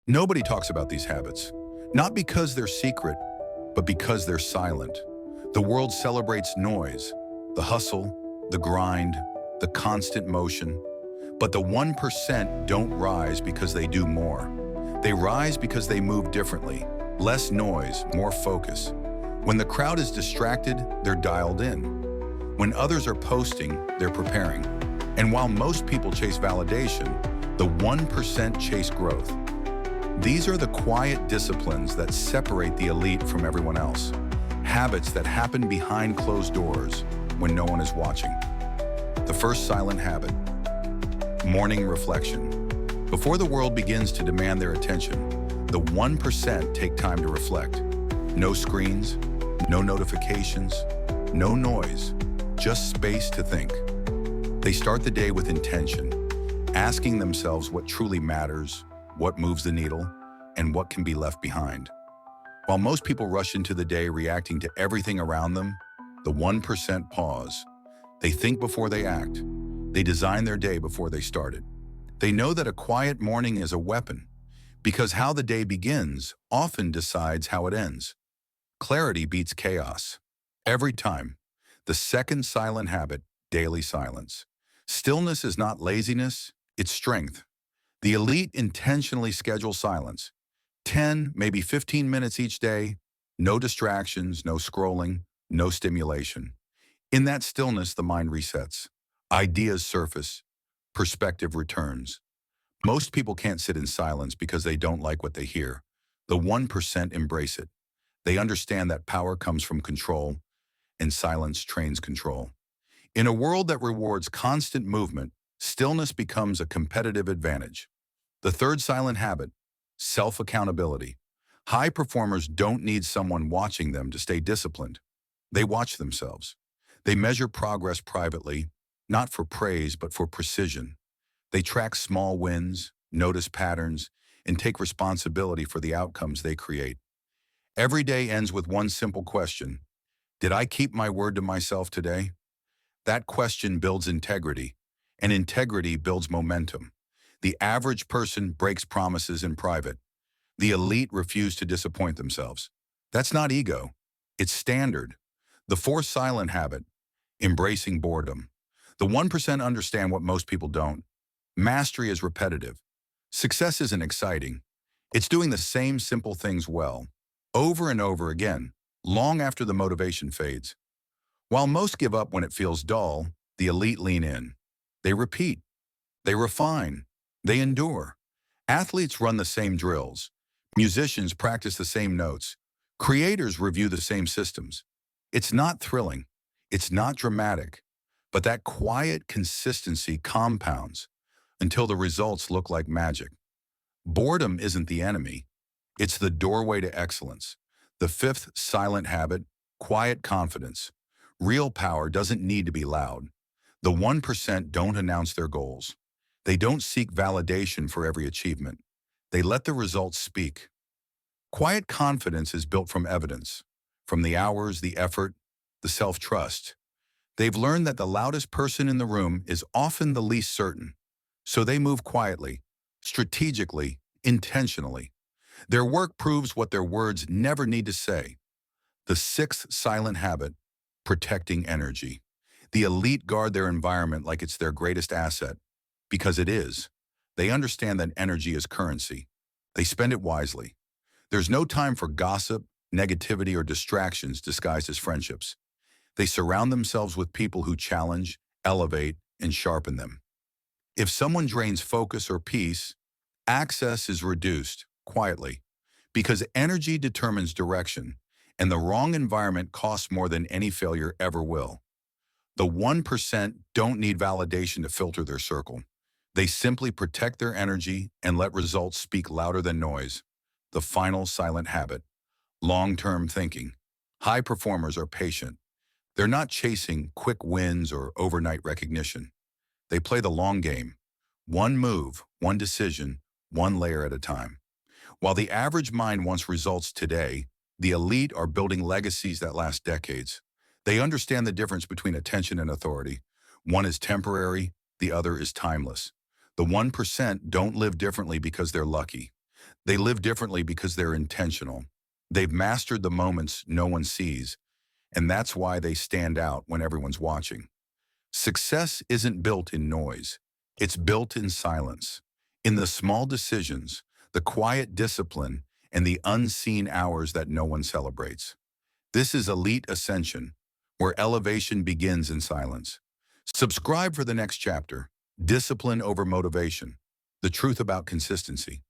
Nobody talks about these habits, not because they're secret, but because they're silent. The world celebrates noise, the hustle, the grind, the constant motion. But the 1% don't rise because they do more. They rise because they move differently. Less noise, more focus. When the crowd is distracted, they're dialed in. When others are posting, they're preparing. And while most people chase validation, the 1% chase growth. These are the quiet disciplines that separate the elite from everyone else. Habits that happen behind closed doors when no one is watching. The first silent habit, morning reflection. Before the world begins to demand their attention, the 1% take time to reflect. No screens, no notifications, no noise, just space to think. They start the day with intention, asking themselves what truly matters, what moves the needle, and what can be left behind. While most people rush into the day reacting to everything around them, the 1% pause. They think before they act. They design their day before they start it. They know that a quiet morning is a weapon, because how the day begins often decides how it ends. Clarity beats chaos. Every time. The second silent habit, daily silence. Stillness is not laziness, it's strength. The elite intentionally schedule silence. 10, maybe 15 minutes each day, no distractions, no scrolling, no stimulation. In that stillness, the mind resets. Ideas surface. Perspective returns. Most people can't sit in silence because they don't like what they hear. The 1% embrace it. They understand that power comes from control, and silence trains control. In a world that rewards constant movement, stillness becomes a competitive advantage. The third silent habit, self-accountability. High performers don't need someone watching them to stay disciplined. They watch themselves. They measure progress privately, not for praise, but for precision. They track small wins, notice patterns, and take responsibility for the outcomes they create. Every day ends with one simple question. Did I keep my word to myself today? That question builds integrity, and integrity builds momentum. The average person breaks promises in private. The elite refuse to disappoint themselves. That's not ego. It's standard. The fourth silent habit, embracing boredom. The 1% understand what most people don't. Mastery is repetitive. Success isn't exciting. It's doing the same simple things well, over and over again, long after the motivation fades. While most give up when it feels dull, the elite lean in. They repeat. They refine. They endure. Athletes run the same drills. Musicians practice the same notes. Creators review the same systems. It's not thrilling. It's not dramatic. But that quiet consistency compounds until the results look like magic. Boredom isn't the enemy. It's the doorway to excellence. The fifth silent habit, quiet confidence. Real power doesn't need to be loud. The 1% don't announce their goals. They don't seek validation for every achievement. They let the results speak. Quiet confidence is built from evidence, from the hours, the effort, the self-trust. They've learned that the loudest person in the room is often the least certain. So they move quietly, strategically, intentionally. Their work proves what their words never need to say. The sixth silent habit, protecting energy. The elite guard their environment like it's their greatest asset, because it is. They understand that energy is currency. They spend it wisely. There's no time for gossip, negativity, or distractions disguised as friendships. They surround themselves with people who challenge, elevate, and sharpen them. If someone drains focus or peace, access is reduced quietly, because energy determines direction, and the wrong environment costs more than any failure ever will. The 1% don't need validation to filter their circle. They simply protect their energy and let results speak louder than noise. The final silent habit, long-term thinking. High performers are patient. They're not chasing quick wins or overnight recognition. They play the long game. One move, one decision, one layer at a time. While the average mind wants results today, the elite are building legacies that last decades. They understand the difference between attention and authority. One is temporary, the other is timeless. The 1% don't live differently because they're lucky. They live differently because they're intentional. They've mastered the moments no one sees, and that's why they stand out when everyone's watching. Success isn't built in noise. It's built in silence, in the small decisions, the quiet discipline, and the unseen hours that no one celebrates. This is elite ascension, where elevation begins in silence. Subscribe for the next chapter, Discipline over Motivation, the truth about consistency.